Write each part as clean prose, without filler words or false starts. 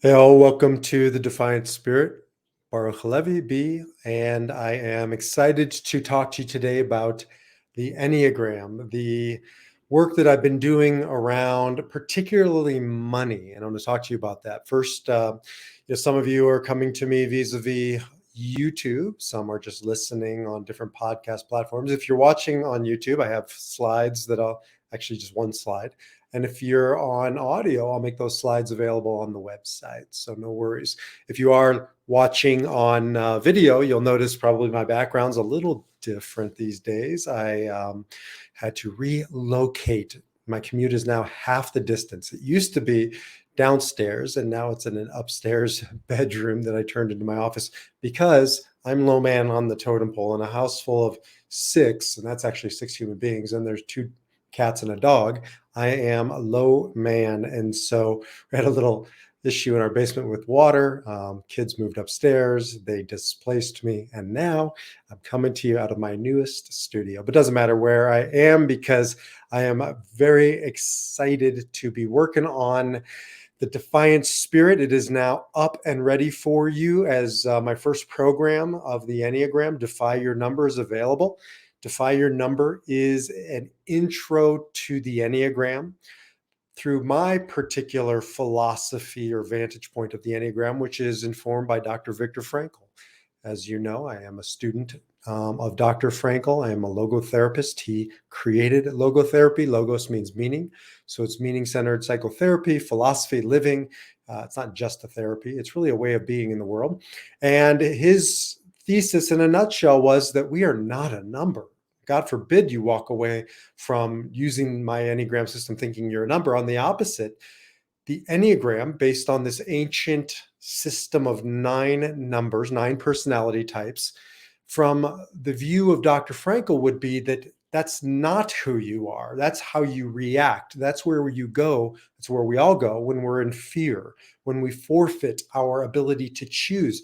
Hey all, welcome to the Defiant Spirit. Baruch Levi B, and I am excited to talk to you today about the Enneagram, the work that I've been doing around particularly money. And I want to talk to you about that. First, some of you are coming to me vis-a-vis YouTube. Some are just listening on different podcast platforms. If you're watching on YouTube, I have slides that I'll actually just one slide. And if you're on audio, I'll make those slides available on the website. So no worries. If you are watching on video, you'll notice probably my background's a little different these days. I had to relocate. My commute is now half the distance. It used to be downstairs, and now it's in an upstairs bedroom that I turned into my office because I'm low man on the totem pole in a house full of six, and that's actually six human beings, and there's two cats and a dog. I am a low man. And so we had a little issue in our basement with water. Kids moved upstairs, they displaced me. And now I'm coming to you out of my newest studio. But it doesn't matter where I am because I am very excited to be working on the Defiant Spirit. It is now up and ready for you as my first program of the Enneagram, Defy Your Number, is available. Defy Your Number is an intro to the Enneagram through my particular philosophy or vantage point of the Enneagram, which is informed by Dr. Viktor Frankl. As you know, I am a student of Dr. Frankl. I am a logotherapist. He created logotherapy. Logos means meaning. So it's meaning-centered psychotherapy, philosophy, living. It's not just a therapy. It's really a way of being in the world. And his thesis in a nutshell was that we are not a number. God forbid you walk away from using my Enneagram system thinking you're a number. On the opposite, the Enneagram, based on this ancient system of 9 numbers, 9 personality types, from the view of Dr. Frankl would be that that's not who you are. That's how you react. That's where you go. That's where we all go when we're in fear, when we forfeit our ability to choose.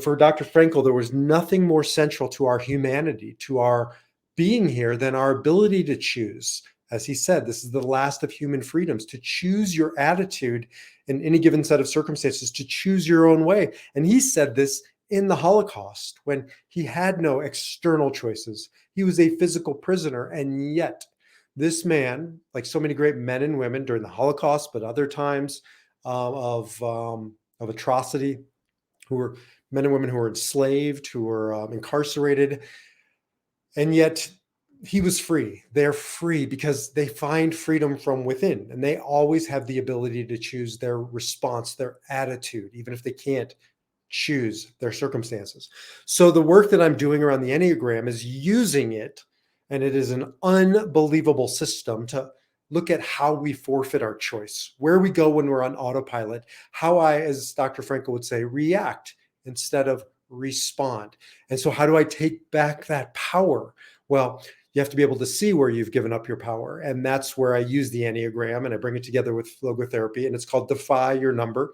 For Dr. Frankl, there was nothing more central to our humanity, to our being here, than our ability to choose. As he said, this is the last of human freedoms, to choose your attitude in any given set of circumstances, to choose your own way. And he said this in the Holocaust when he had no external choices. He was a physical prisoner. And yet this man, like so many great men and women during the Holocaust, but other times of atrocity, who were men and women who were enslaved, who were incarcerated, and yet he was free. They're free because they find freedom from within, and they always have the ability to choose their response, their attitude, even if they can't choose their circumstances. So the work that I'm doing around the Enneagram is using it, and it is an unbelievable system to look at how we forfeit our choice, where we go when we're on autopilot, how I, as Dr. Frankl would say, react instead of respond. And so how do I take back that power? Well, you have to be able to see where you've given up your power. And that's where I use the Enneagram, and I bring it together with logotherapy, and it's called Defy Your Number.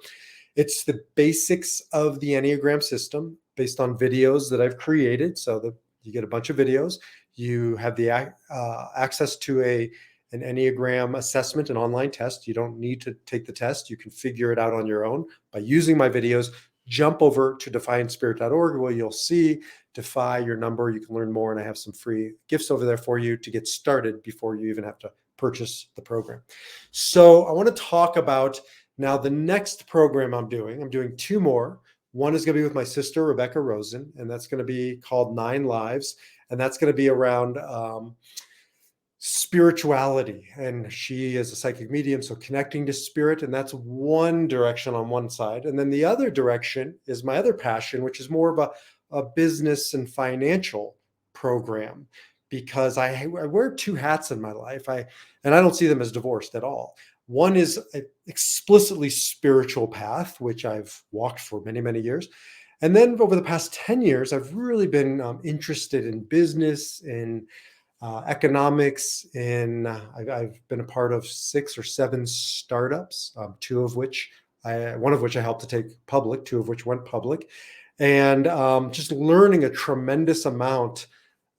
It's the basics of the Enneagram system based on videos that I've created. So that you get a bunch of videos. You have the access to an Enneagram assessment, an online test. You don't need to take the test. You can figure it out on your own by using my videos. Jump over to defiantspirit.org where you'll see Defy Your Number. You can learn more, and I have some free gifts over there for you to get started before you even have to purchase the program. So I want to talk about now the next program I'm doing 2 more. One is going to be with my sister, Rebecca Rosen, and that's going to be called 9 Lives. And that's going to be around spirituality. And she is a psychic medium, so connecting to spirit. And that's one direction on one side. And then the other direction is my other passion, which is more of a business and financial program, because I wear 2 hats in my life. And I don't see them as divorced at all. One is an explicitly spiritual path, which I've walked for many, many years. And then over the past 10 years, I've really been interested in business, in economics, and I've been a part of 6 or 7 startups, one of which I helped to take public, 2 of which went public, and just learning a tremendous amount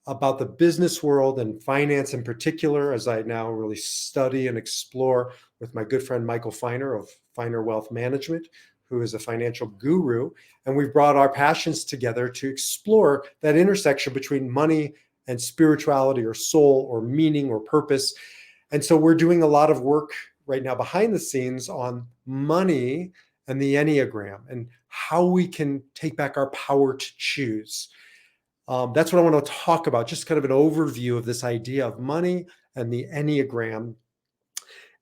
about the business world and finance in particular, as I now really study and explore with my good friend Michael Feiner of Feiner Wealth Management, who is a financial guru, and we've brought our passions together to explore that intersection between money and spirituality or soul or meaning or purpose. And so we're doing a lot of work right now behind the scenes on money and the Enneagram and how we can take back our power to choose. That's what I want to talk about, just kind of an overview of this idea of money and the Enneagram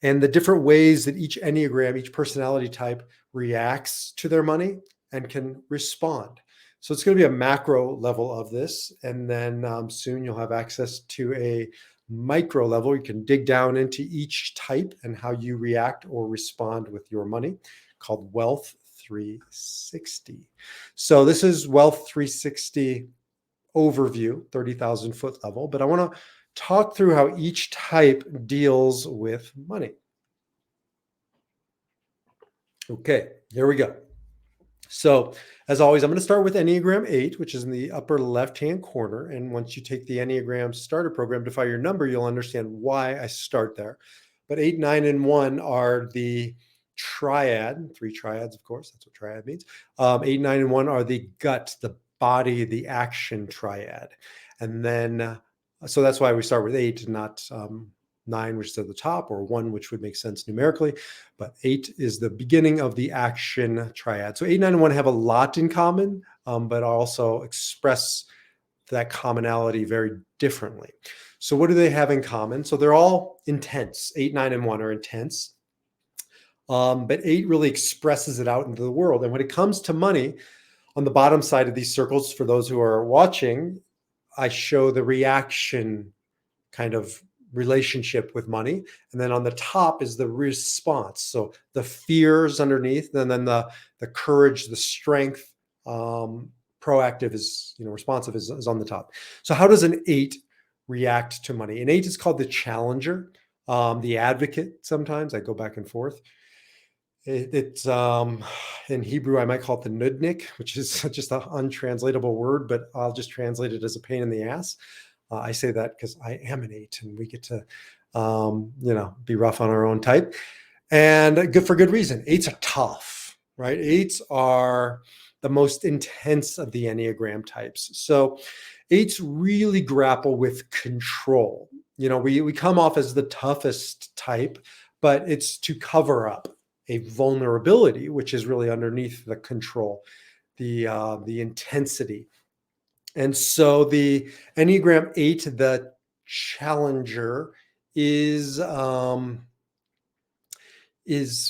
and the different ways that each Enneagram, each personality type reacts to their money and can respond. So it's going to be a macro level of this. And then soon you'll have access to a micro level. You can dig down into each type and how you react or respond with your money, called Wealth 360. So this is Wealth 360 overview, 30,000 foot level, but I want to talk through how each type deals with money. Okay, here we go. So as always, I'm going to start with Enneagram 8, which is in the upper left-hand corner. And once you take the Enneagram starter program, Defy Your Number, you'll understand why I start there. But 8, 9, and 1 are the triad, 3 triads, of course, that's what triad means. 8, 9, and 1 are the gut, the body, the action triad. And then, so that's why we start with 8, not 9, which is at the top, or 1, which would make sense numerically. But 8 is the beginning of the action triad. So 8, 9, and 1 have a lot in common, but also express that commonality very differently. So what do they have in common? So they're all intense. 8, 9, and 1 are intense. But 8 really expresses it out into the world. And when it comes to money, on the bottom side of these circles, for those who are watching, I show the reaction kind of relationship with money. And then on the top is the response. So the fears underneath, and then the courage, the strength, proactive is, responsive is on the top. So how does an 8 react to money? An 8 is called the challenger, the advocate. Sometimes I go back and forth. It's in Hebrew, I might call it the nudnik, which is just an untranslatable word, but I'll just translate it as a pain in the ass. I say that because I am an 8 and we get to, be rough on our own type, and good for good reason. 8s are tough, right? 8s are the most intense of the Enneagram types. So 8s really grapple with control. We come off as the toughest type, but it's to cover up a vulnerability, which is really underneath the control, the intensity. And so the Enneagram 8, the challenger, is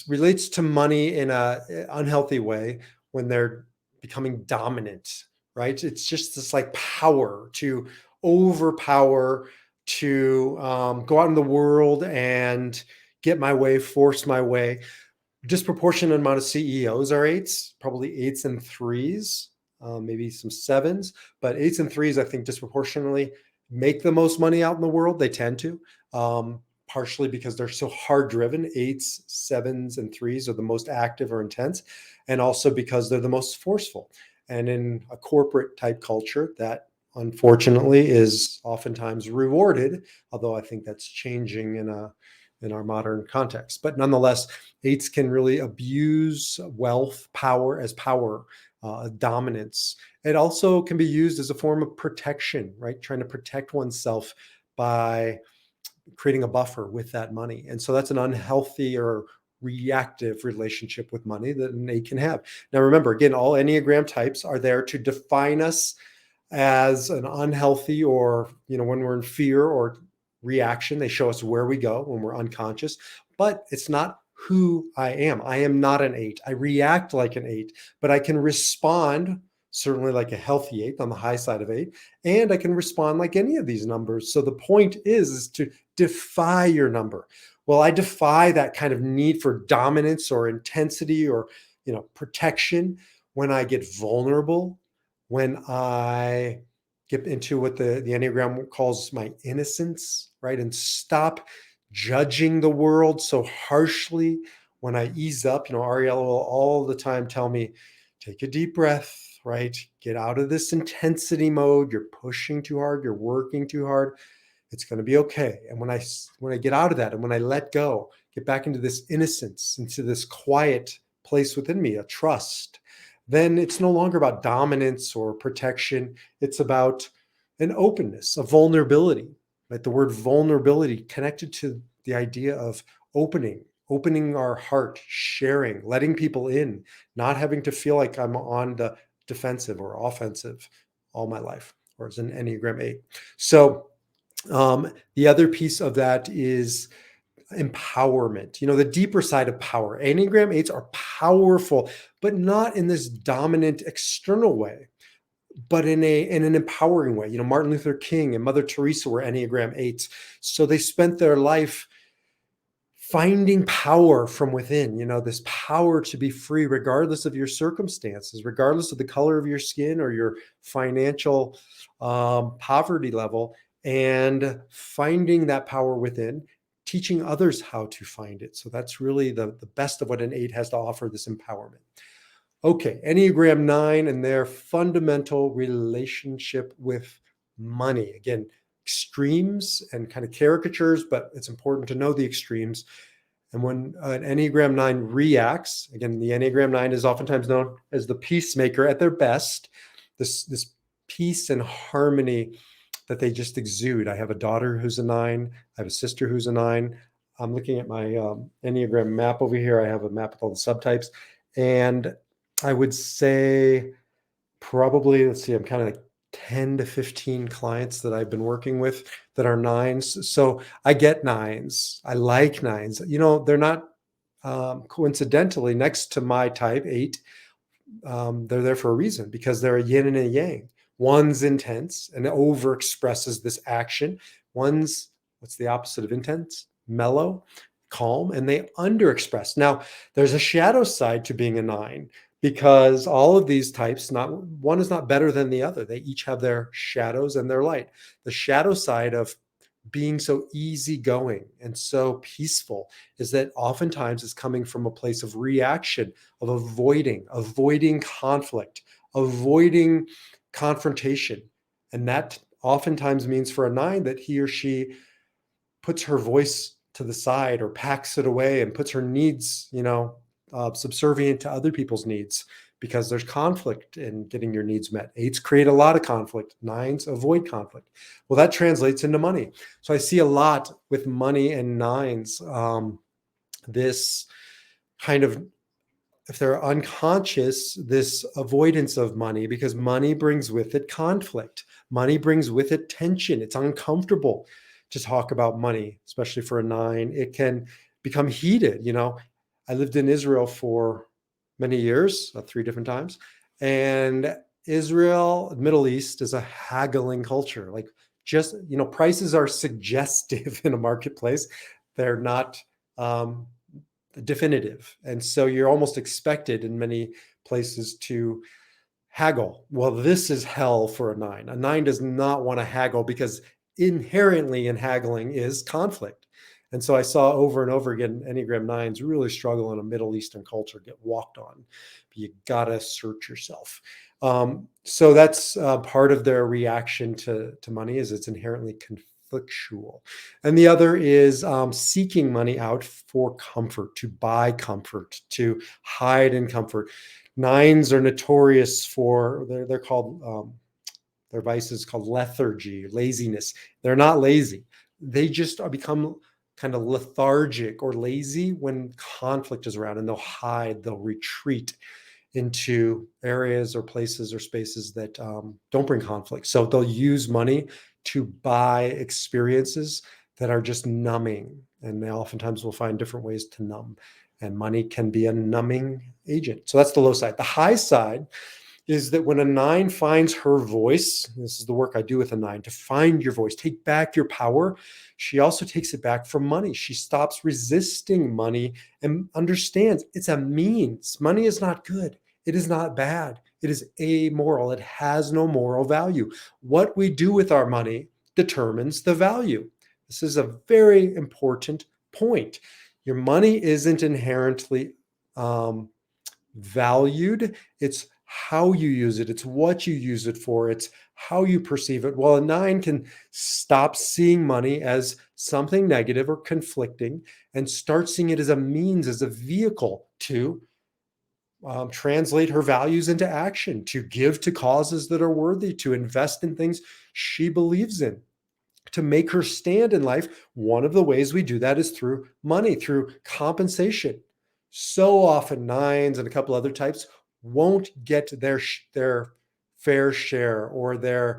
relates to money in a unhealthy way when they're becoming dominant, right? It's just this like power to overpower, to go out in the world and get my way, force my way. Disproportionate amount of CEOs are 8s, probably 8s and 3s, maybe some 7s, but 8s and 3s, I think, disproportionately make the most money out in the world. They tend to, partially because they're so hard driven. 8s, 7s, and 3s are the most active or intense, and also because they're the most forceful. And in a corporate type culture, that unfortunately is oftentimes rewarded, although I think that's changing in our modern context. But nonetheless, 8s can really abuse wealth, power as power, dominance. It also can be used as a form of protection, right? Trying to protect oneself by creating a buffer with that money. And so that's an unhealthy or reactive relationship with money that an 8 can have. Now, remember, again, all Enneagram types are there to define us as an unhealthy, or, when we're in fear or reaction. They show us where we go when we're unconscious, but it's not who I am. I am not an 8. I react like an 8, but I can respond certainly like a healthy 8 on the high side of 8, and I can respond like any of these numbers. So the point is to defy your number. Well, I defy that kind of need for dominance or intensity or, protection when I get vulnerable, when I get into what the Enneagram calls my innocence, right? And stop judging the world so harshly. When I ease up, Ariella will all the time tell me, take a deep breath, right? Get out of this intensity mode. You're pushing too hard. You're working too hard. It's going to be okay. And when I get out of that, and when I let go, get back into this innocence, into this quiet place within me, a trust, then it's no longer about dominance or protection. It's about an openness, a vulnerability. Right? The word vulnerability connected to the idea of opening our heart, sharing, letting people in, not having to feel like I'm on the defensive or offensive all my life, or as an Enneagram 8. So the other piece of that is empowerment, the deeper side of power. Enneagram 8s are powerful, but not in this dominant external way, but in an empowering way. Martin Luther King and Mother Teresa were Enneagram 8s. So they spent their life finding power from within, this power to be free, regardless of your circumstances, regardless of the color of your skin or your financial poverty level, and finding that power within, teaching others how to find it. So that's really the best of what an 8 has to offer, this empowerment. Okay, Enneagram 9 and their fundamental relationship with money. Again, extremes and kind of caricatures, but it's important to know the extremes. And when an Enneagram 9 reacts, again, the Enneagram 9 is oftentimes known as the peacemaker at their best, this peace and harmony that they just exude. I have a daughter who's a 9. I have a sister who's a 9. I'm looking at my Enneagram map over here. I have a map with all the subtypes. And I would say probably, let's see, I'm kind of like 10 to 15 clients that I've been working with that are 9s. So I get 9s. I like 9s. They're not coincidentally next to my type 8. They're there for a reason, because they're a yin and a yang. One's intense and over expresses this action. One's, what's the opposite of intense? Mellow, calm, and they underexpress. Now, there's a shadow side to being a 9, because all of these types, not one is not better than the other. They each have their shadows and their light. The shadow side of being so easygoing and so peaceful is that oftentimes it's coming from a place of reaction, of avoiding conflict, avoiding confrontation. And that oftentimes means for a 9 that he or she puts her voice to the side or packs it away and puts her needs, subservient to other people's needs, because there's conflict in getting your needs met. 8s create a lot of conflict. 9s avoid conflict. Well, that translates into money. So I see a lot with money and 9s. This kind of, if they're unconscious, this avoidance of money, because money brings with it conflict. Money brings with it tension. It's uncomfortable to talk about money, especially for a 9. It can become heated. I lived in Israel for many years, 3 different times. And Israel, Middle East, is a haggling culture. Like, just, prices are suggestive in a marketplace. They're not definitive. And so you're almost expected in many places to haggle. Well, this is hell for a 9. A 9 does not want to haggle, because inherently in haggling is conflict. And so I saw over and over again, Enneagram 9s really struggle in a Middle Eastern culture, get walked on. You got to search yourself. So that's part of their reaction to money, is it's inherently conflictual. And the other is seeking money out for comfort, to buy comfort, to hide in comfort. 9s are notorious for, they're called, their vice is called lethargy, laziness. They're not lazy. They just become kind of lethargic or lazy when conflict is around, and they'll hide, they'll retreat into areas or places or spaces that don't bring conflict. So they'll use money to buy experiences that are just numbing. And they oftentimes will find different ways to numb. And money can be a numbing agent. So that's the low side. The high side is that when a 9 finds her voice, this is the work I do with a 9, to find your voice, take back your power, she also takes it back from money. She stops resisting money and understands it's a means. Money is not good. It is not bad. It is amoral. It has no moral value. What we do with our money determines the value. This is a very important point. Your money isn't inherently valued. It's how you use it. It's what you use it for. It's how you perceive it. Well, a 9 can stop seeing money as something negative or conflicting and start seeing it as a means, as a vehicle to translate her values into action, to give to causes that are worthy, to invest in things she believes in, to make her stand in life. One of the ways we do that is through money, through compensation. So often nines and a couple other types won't get their fair share, or they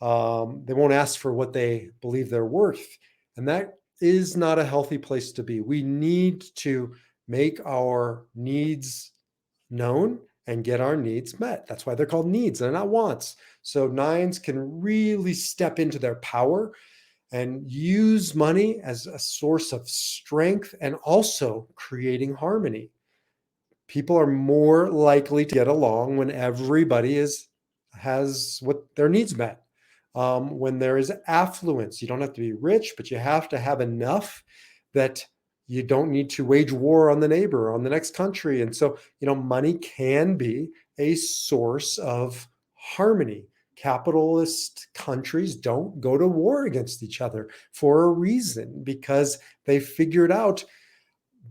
won't ask for what they believe they're worth. And that is not a healthy place to be. We need to make our needs known and get our needs met. That's why they're called needs, they're not wants. So nines can really step into their power and use money as a source of strength and also creating harmony. People are more likely to get along when everybody has what their needs met. When there is affluence, you don't have to be rich, but you have to have enough that you don't need to wage war on the neighbor, on the next country. And so, money can be a source of harmony. Capitalist countries don't go to war against each other for a reason, because they figured out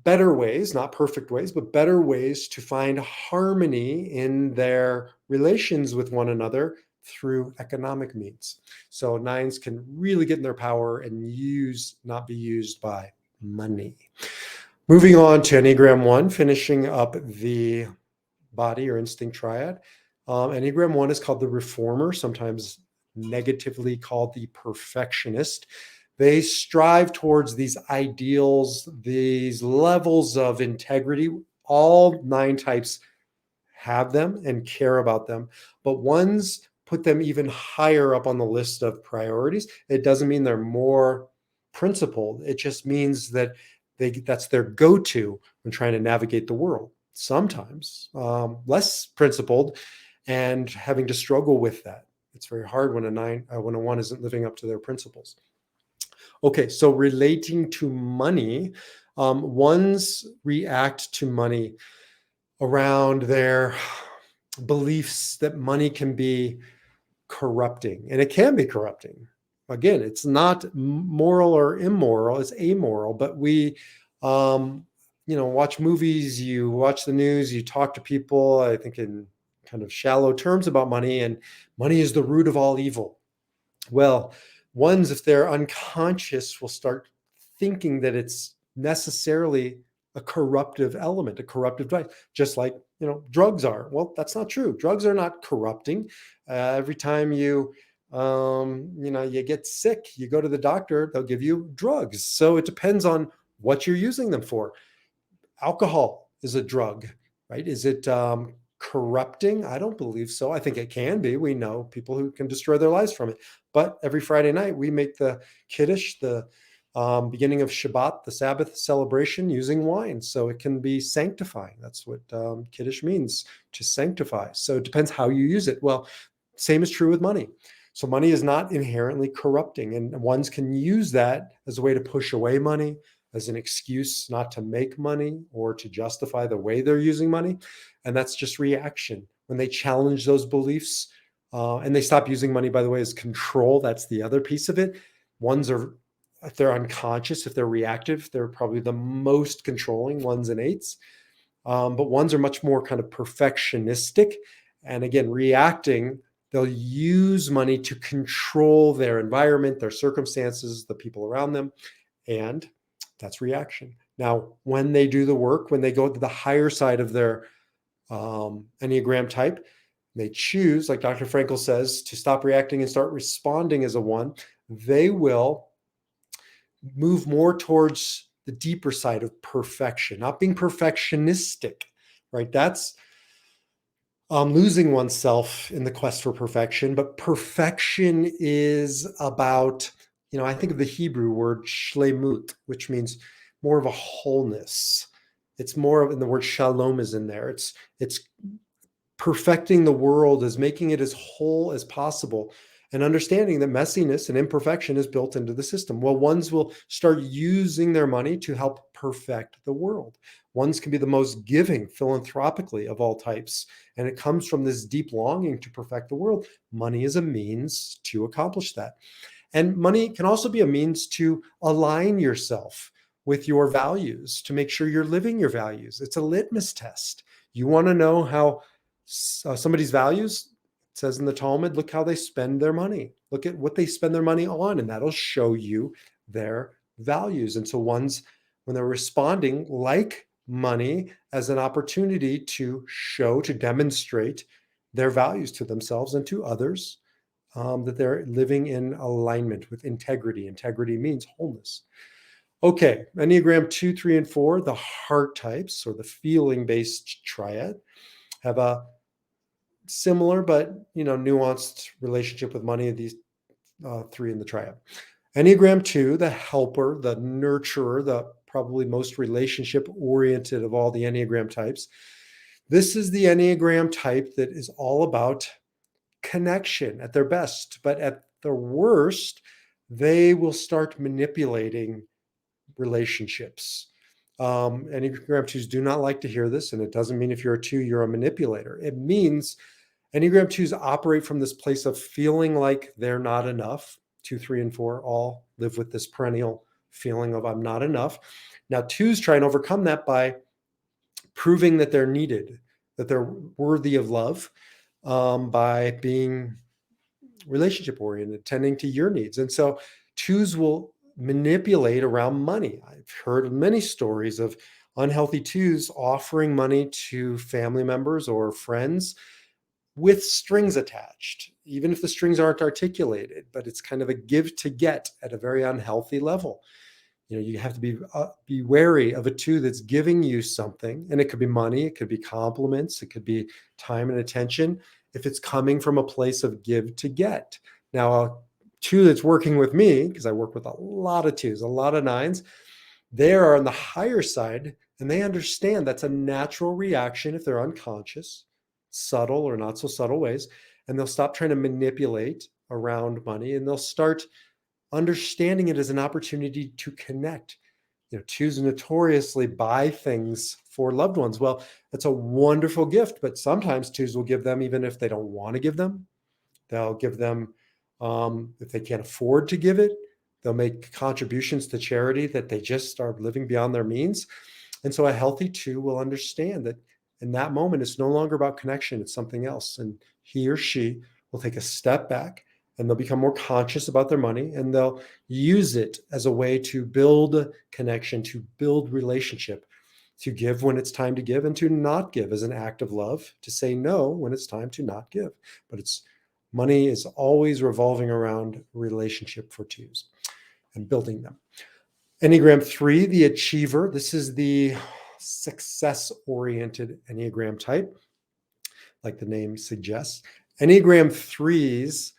better ways, not perfect ways, but better ways to find harmony in their relations with one another through economic means. So nines can really get in their power and not be used by money. Moving on to Enneagram 1, finishing up the body or instinct triad. Enneagram 1 is called the reformer, sometimes negatively called the perfectionist. They strive towards these ideals, these levels of integrity. All 9 types have them and care about them, but ones put them even higher up on the list of priorities. It doesn't mean they're more principled. It just means that that's their go-to when trying to navigate the world. Sometimes less principled and having to struggle with that. It's very hard when a 1 isn't living up to their principles. Okay, so relating to money, ones react to money around their beliefs that money can be corrupting, and it can be corrupting. Again, it's not moral or immoral, it's amoral, but we watch movies, you watch the news, you talk to people, I think in kind of shallow terms about money, and money is the root of all evil. Well, ones, if they're unconscious, will start thinking that it's necessarily a corruptive element, a corruptive device, just like drugs are. Well, that's not true. Drugs are not corrupting. Every time you get sick, you go to the doctor, they'll give you drugs. So it depends on what you're using them for. Alcohol is a drug, right? Is it corrupting? I don't believe so. I think it can be. We know people who can destroy their lives from it. But every Friday night, we make the Kiddush, the beginning of Shabbat, the Sabbath celebration, using wine. So it can be sanctifying. That's what Kiddush means, to sanctify. So it depends how you use it. Well, same is true with money. So money is not inherently corrupting, and ones can use that as a way to push away money, as an excuse not to make money or to justify the way they're using money. And that's just reaction. When they challenge those beliefs, and they stop using money, by the way, as control, that's the other piece of it. Ones are, if they're unconscious, if they're reactive, they're probably the most controlling, 1s and 8s. But ones are much more kind of perfectionistic. And again, reacting, they'll use money to control their environment, their circumstances, the people around them. And that's reaction. Now, when they do the work, when they go to the higher side of their Enneagram type, they choose, like Dr. Frankel says, to stop reacting and start responding as a 1. They will move more towards the deeper side of perfection, not being perfectionistic, right? That's losing oneself in the quest for perfection. But perfection is about, I think of the Hebrew word shlemut, which means more of a wholeness. It's more of, and the word shalom is in there. It's perfecting the world, as making it as whole as possible, and understanding that messiness and imperfection is built into the system. Well, ones will start using their money to help perfect the world. Ones can be the most giving philanthropically of all types, and it comes from this deep longing to perfect the world. Money is a means to accomplish that. And money can also be a means to align yourself with your values, to make sure you're living your values. It's a litmus test. You want to know how somebody's values? It says in the Talmud, look how they spend their money. Look at what they spend their money on, and that'll show you their values. And so ones, when they're responding, like money as an opportunity to show, to demonstrate their values to themselves and to others, that they're living in alignment with integrity. Integrity means wholeness. Okay, Enneagram 2, 3, and 4, the heart types, or the feeling-based triad, have a similar but nuanced relationship with money. These three in the triad. Enneagram 2, the helper, the nurturer, the probably most relationship-oriented of all the Enneagram types. This is the Enneagram type that is all about connection at their best, but at their worst, they will start manipulating relationships. Enneagram 2s do not like to hear this, and it doesn't mean if you're a 2, you're a manipulator. It means Enneagram 2s operate from this place of feeling like they're not enough. 2, 3, and 4 all live with this perennial feeling of I'm not enough. Now, 2s try and overcome that by proving that they're needed, that they're worthy of love, by being relationship oriented, tending to your needs. And so 2s will manipulate around money. I've heard many stories of unhealthy 2s offering money to family members or friends with strings attached, even if the strings aren't articulated, but it's kind of a give to get at a very unhealthy level. You have to be wary of a 2 that's giving you something, and it could be money, it could be compliments, it could be time and attention, if it's coming from a place of give to get. Now, a 2 that's working with me, because I work with a lot of 2s, a lot of 9s, they are on the higher side, and they understand that's a natural reaction if they're unconscious, subtle or not so subtle ways, and they'll stop trying to manipulate around money, and they'll start understanding it as an opportunity to connect. 2s notoriously buy things for loved ones. Well, that's a wonderful gift, but sometimes 2s will give them even if they don't want to give them. They'll give them if they can't afford to give it. They'll make contributions to charity that they just are living beyond their means. And so a healthy 2 will understand that in that moment, it's no longer about connection, it's something else. And he or she will take a step back, and they'll become more conscious about their money, and they'll use it as a way to build connection, to build relationship, to give when it's time to give, and to not give as an act of love, to say no when it's time to not give. But money is always revolving around relationship for 2s and building them. Enneagram 3, the achiever. This is the success-oriented Enneagram type, like the name suggests. Enneagram 3s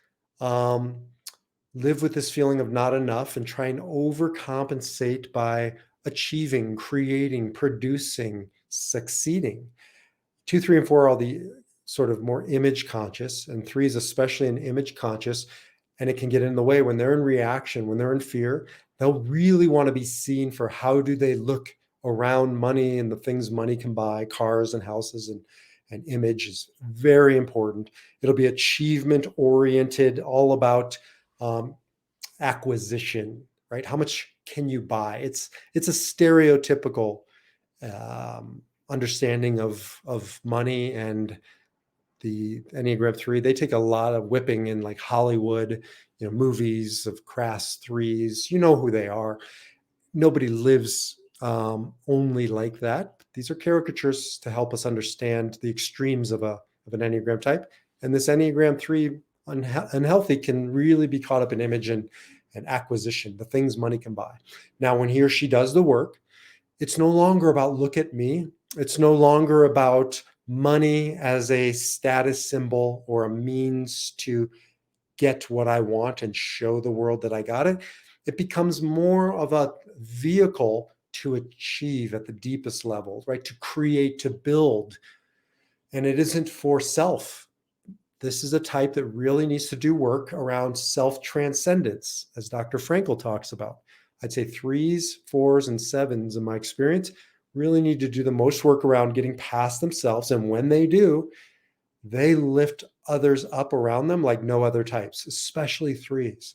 live with this feeling of not enough and try and overcompensate by achieving, creating, producing, succeeding. 2, 3, and 4 are all the sort of more image conscious, and 3 is especially an image conscious, and it can get in the way when they're in reaction, when they're in fear. They'll really want to be seen for how do they look around money and the things money can buy, cars and houses, and image is very important. It'll be achievement oriented, all about acquisition, right? How much can you buy? It's a stereotypical understanding of money. And the Enneagram 3, they take a lot of whipping in like Hollywood, movies of crass 3s. You know who they are. Nobody lives only like that. These are caricatures to help us understand the extremes of an Enneagram type. And this Enneagram 3 unhealthy can really be caught up in image and acquisition, the things money can buy. Now, when he or she does the work, it's no longer about look at me. It's no longer about money as a status symbol or a means to get what I want and show the world that I got it. It becomes more of a vehicle to achieve at the deepest level, right? To create, to build. And it isn't for self. This is a type that really needs to do work around self-transcendence, as Dr. Frankl talks about. I'd say 3s, 4s, and 7s, in my experience, really need to do the most work around getting past themselves. And when they do, they lift others up around them like no other types, especially 3s.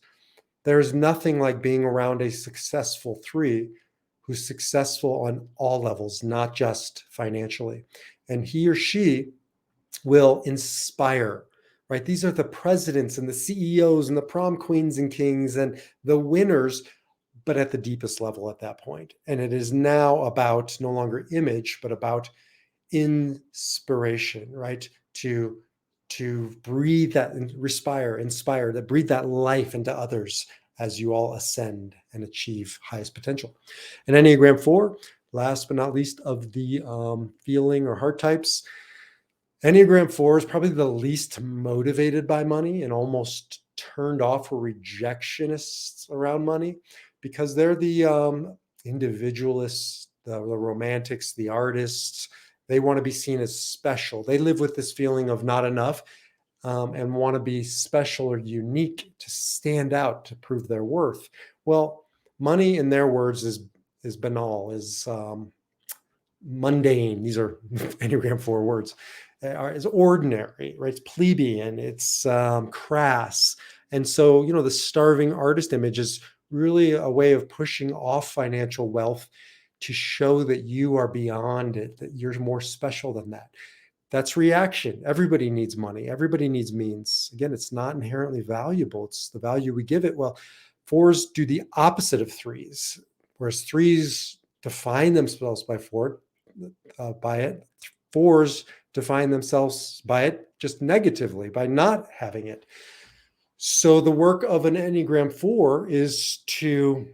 There's nothing like being around a successful 3 who's successful on all levels, not just financially. and he or she will inspire, right? These are the presidents and the CEOs and the prom queens and kings and the winners, but at the deepest level at that point. And it is now about no longer image, but about inspiration, right? To breathe that and inspire, that breathe that life into others as you all ascend and achieve highest potential. And Enneagram 4, last but not least of the feeling or heart types, Enneagram 4 is probably the least motivated by money and almost turned off or rejectionists around money, because they're the individualists, the romantics, the artists. They want to be seen as special. They live with this feeling of not enough, and want to be special or unique to stand out, to prove their worth. Well, money, in their words, is banal, is mundane. These are Enneagram 4 words. Is ordinary, right? It's plebeian, it's crass. And so, the starving artist image is really a way of pushing off financial wealth to show that you are beyond it, that you're more special than that. That's reaction. Everybody needs money. Everybody needs means. Again, it's not inherently valuable. It's the value we give it. Well, 4s do the opposite of 3s, whereas 3s define themselves by it. 4s define themselves by it just negatively, by not having it. So the work of an Enneagram 4 is to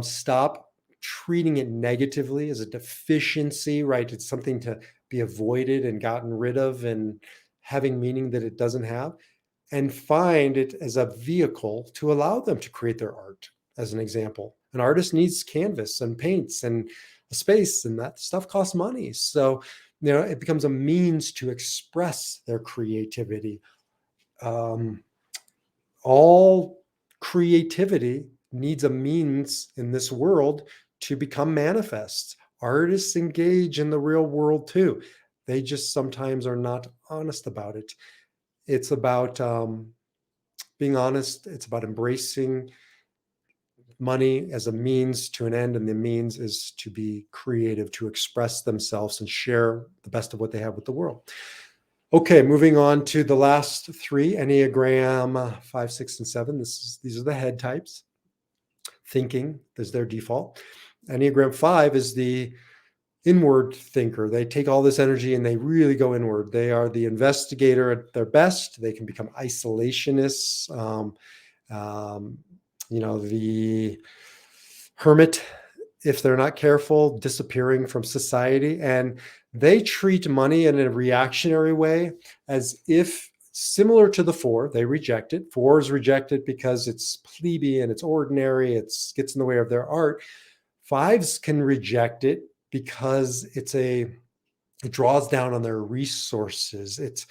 stop treating it negatively as a deficiency, right? It's something to be avoided and gotten rid of and having meaning that it doesn't have, and find it as a vehicle to allow them to create their art. As an example, an artist needs canvas and paints and a space, and that stuff costs money. So, it becomes a means to express their creativity. All creativity needs a means in this world to become manifest. Artists engage in the real world too. They just sometimes are not honest about it. It's about being honest. It's about embracing money as a means to an end, and the means is to be creative, to express themselves and share the best of what they have with the world. Okay, moving on to the last 3, Enneagram 5, 6, and 7. These are the head types. Thinking is their default. Enneagram 5 is the inward thinker. They take all this energy and they really go inward. They are the investigator at their best. They can become isolationists. The hermit, if they're not careful, disappearing from society. And they treat money in a reactionary way, as if, similar to the 4, they reject it. 4s reject it because it's plebeian, it's ordinary, it gets in the way of their art. 5s can reject it because it draws down on their resources. It's,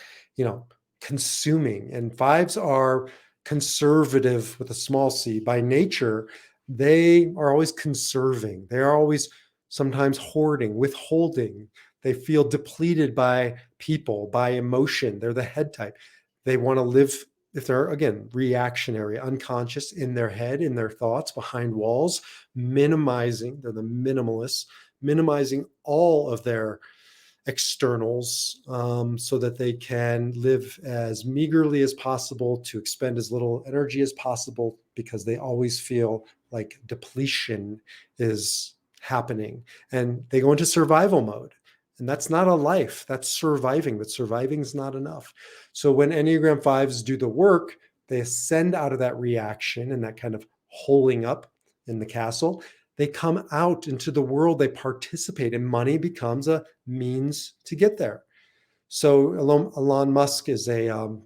consuming. And 5s are conservative with a small c. By nature, they are always conserving. They are always sometimes hoarding, withholding. They feel depleted by people, by emotion. They're the head type. They want to live, if they're, again, reactionary, unconscious, in their head, in their thoughts, behind walls, minimizing. They're the minimalists, minimizing all of their externals, so that they can live as meagerly as possible, to expend as little energy as possible, because they always feel like depletion is happening, and they go into survival mode. And that's not a life, that's surviving, but surviving is not enough. So when Enneagram 5s do the work, they ascend out of that reaction and that kind of holding up in the castle. They come out into the world, they participate, and money becomes a means to get there. So Elon Musk is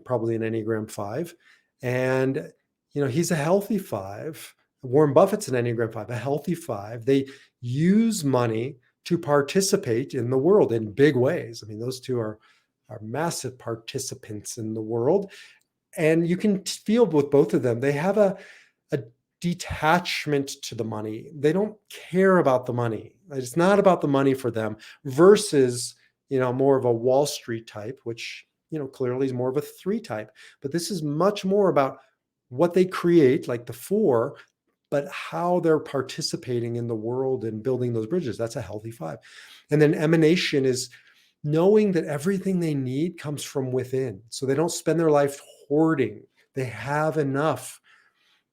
probably an Enneagram 5, and he's a healthy 5. Warren Buffett's an Enneagram 5, a healthy 5. They use money to participate in the world in big ways. I mean, those two are massive participants in the world, and you can feel with both of them. They have a detachment to the money. They don't care about the money. It's not about the money for them, versus, more of a Wall Street type, which, clearly is more of a 3 type. But this is much more about what they create, like the 4, but how they're participating in the world and building those bridges. That's a healthy 5. And then emanation is knowing that everything they need comes from within. So they don't spend their life hoarding. They have enough.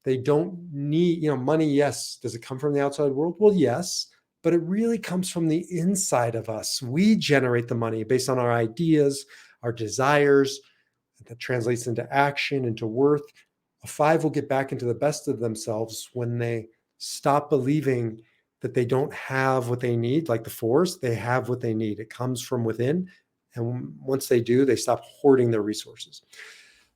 They don't need, money. Yes. Does it come from the outside world? Well, yes, but it really comes from the inside of us. We generate the money based on our ideas, our desires. That translates into action, into worth. A 5 will get back into the best of themselves when they stop believing that they don't have what they need. Like the 4s, they have what they need. It comes from within. And once they do, they stop hoarding their resources.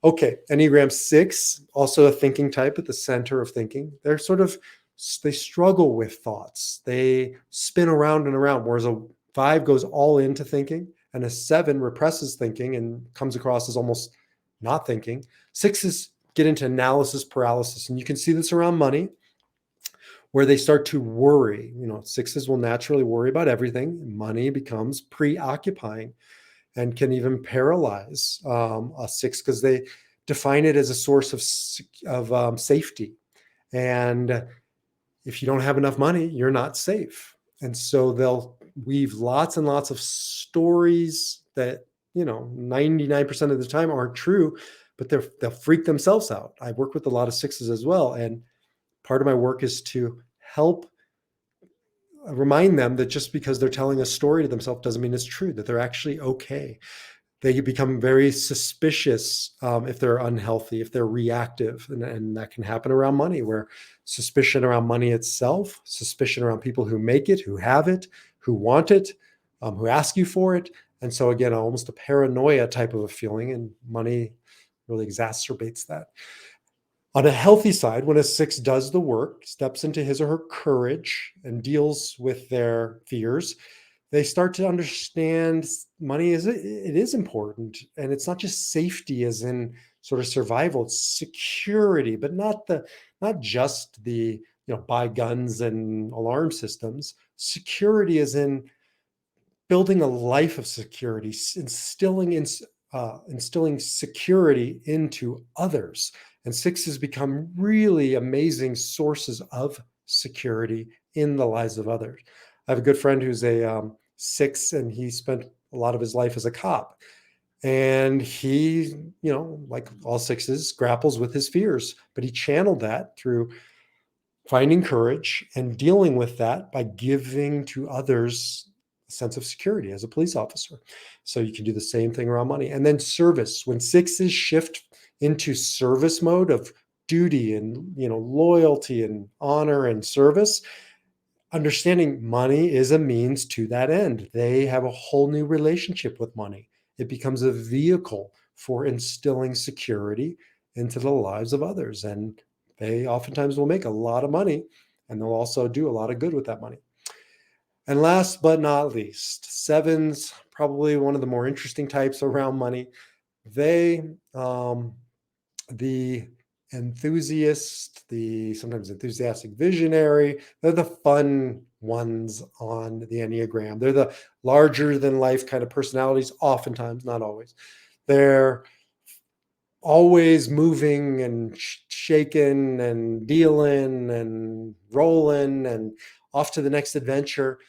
Okay, Enneagram 6, also a thinking type at the center of thinking. They struggle with thoughts. They spin around and around, whereas a 5 goes all into thinking, and a 7 represses thinking and comes across as almost not thinking. 6s get into analysis paralysis, and you can see this around money, where they start to worry. 6s will naturally worry about everything. Money becomes preoccupying and can even paralyze a 6 because they define it as a source of safety. And if you don't have enough money, you're not safe. And so they'll weave lots and lots of stories that 99% of the time aren't true, but they'll freak themselves out. I work with a lot of 6s as well, and part of my work is to help remind them that just because they're telling a story to themselves doesn't mean it's true, that they're actually okay. They become very suspicious if they're unhealthy, if they're reactive. And that can happen around money, where suspicion around money itself, suspicion around people who make it, who have it, who want it, who ask you for it. And so again, almost a paranoia type of a feeling, and money really exacerbates that. On a healthy side, when a 6 does the work, steps into his or her courage and deals with their fears, they start to understand money is important. And it's not just safety as in sort of survival, it's security, but not just the, buy guns and alarm systems. Security is in building a life of security, instilling security into others. And 6s become really amazing sources of security in the lives of others. I have a good friend who's a 6, and he spent a lot of his life as a cop. And he, like all 6s, grapples with his fears, but he channeled that through finding courage and dealing with that by giving to others a sense of security as a police officer. So you can do the same thing around money. And then service. When 6s shift into service mode of duty and loyalty and honor and service, understanding money is a means to that end. They have a whole new relationship with money. It becomes a vehicle for instilling security into the lives of others. And they oftentimes will make a lot of money, and they'll also do a lot of good with that money. And last but not least, 7s, probably one of the more interesting types around money. They, the enthusiast, the sometimes enthusiastic visionary, they're the fun ones on the Enneagram. They're the larger than life kind of personalities, oftentimes, not always. They're always moving and shaking and dealing and rolling and off to the next adventure.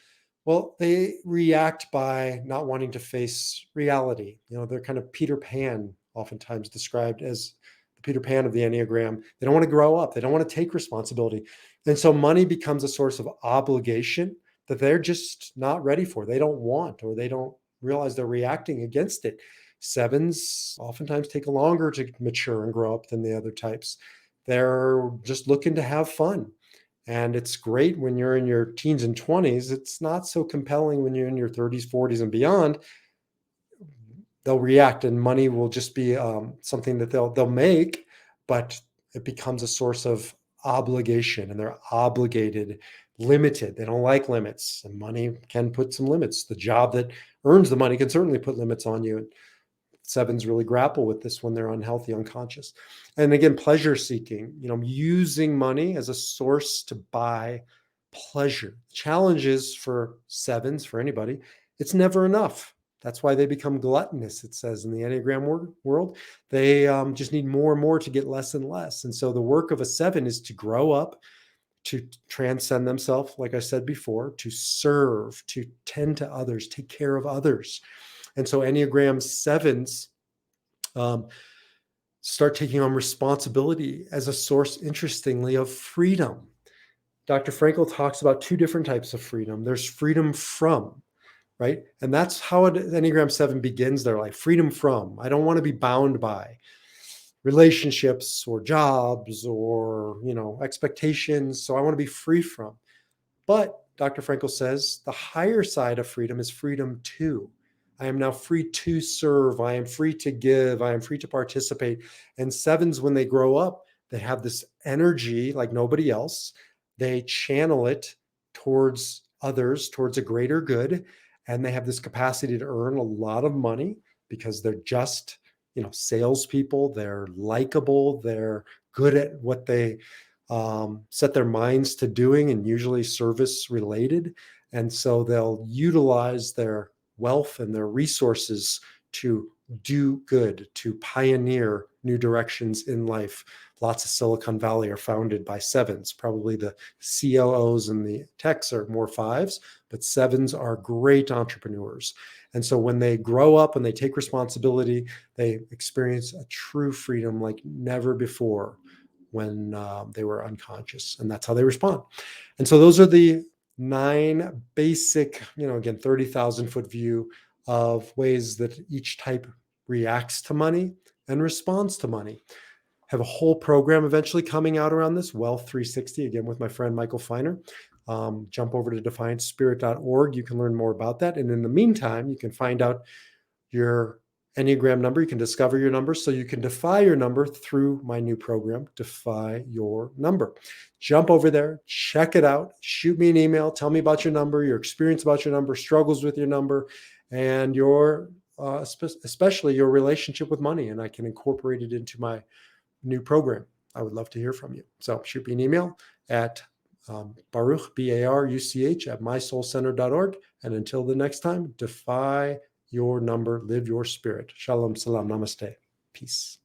Well, they react by not wanting to face reality. They're kind of Peter Pan, oftentimes described as the Peter Pan of the Enneagram. They don't want to grow up. They don't want to take responsibility. And so money becomes a source of obligation that they're just not ready for. They don't want, or they don't realize they're reacting against it. 7s oftentimes take longer to mature and grow up than the other types. They're just looking to have fun. And it's great when you're in your teens and 20s. It's not so compelling when you're in your 30s, 40s, and beyond. They'll react, and money will just be something that they'll make, but it becomes a source of obligation, and they're obligated, limited. They don't like limits, and money can put some limits. The job that earns the money can certainly put limits on you. 7s really grapple with this when they're unhealthy, unconscious. And again, pleasure seeking, using money as a source to buy pleasure. Challenges for 7s, for anybody, it's never enough. That's why they become gluttonous, it says in the Enneagram world. They just need more and more to get less and less. And so the work of a 7 is to grow up, to transcend themselves, like I said before, to serve, to tend to others, take care of others. And so Enneagram 7s start taking on responsibility as a source, interestingly, of freedom. Dr. Frankl talks about two different types of freedom. There's freedom from, right? And that's how Enneagram 7 begins their life. Freedom from. I don't want to be bound by relationships or jobs or, expectations. So I want to be free from. But Dr. Frankl says the higher side of freedom is freedom to. I am now free to serve. I am free to give. I am free to participate. And 7s, when they grow up, they have this energy like nobody else. They channel it towards others, towards a greater good. And they have this capacity to earn a lot of money because they're just, salespeople. They're likable. They're good at what they set their minds to doing, and usually service related. And so they'll utilize their wealth and their resources to do good, to pioneer new directions in life. Lots of Silicon Valley are founded by 7s. Probably the COOs and the techs are more 5s, but 7s are great entrepreneurs. And so when they grow up and they take responsibility, they experience a true freedom like never before when they were unconscious. And that's how they respond. And so those are the 9 basic, again, 30,000 foot view of ways that each type reacts to money and responds to money. Have a whole program eventually coming out around this, Wealth 360, again, with my friend Michael Feiner. Jump over to defiantspirit.org. You can learn more about that. And in the meantime, you can find out your Enneagram number. You can discover your number so you can defy your number through my new program, Defy Your Number. Jump over there, check it out, shoot me an email, tell me about your number, your experience about your number, struggles with your number, and your especially your relationship with money. And I can incorporate it into my new program. I would love to hear from you. So shoot me an email at Baruch, B-A-R-U-C-H, at mysoulcenter.org. And until the next time, defy your number, live your spirit. Shalom, salam, namaste. Peace.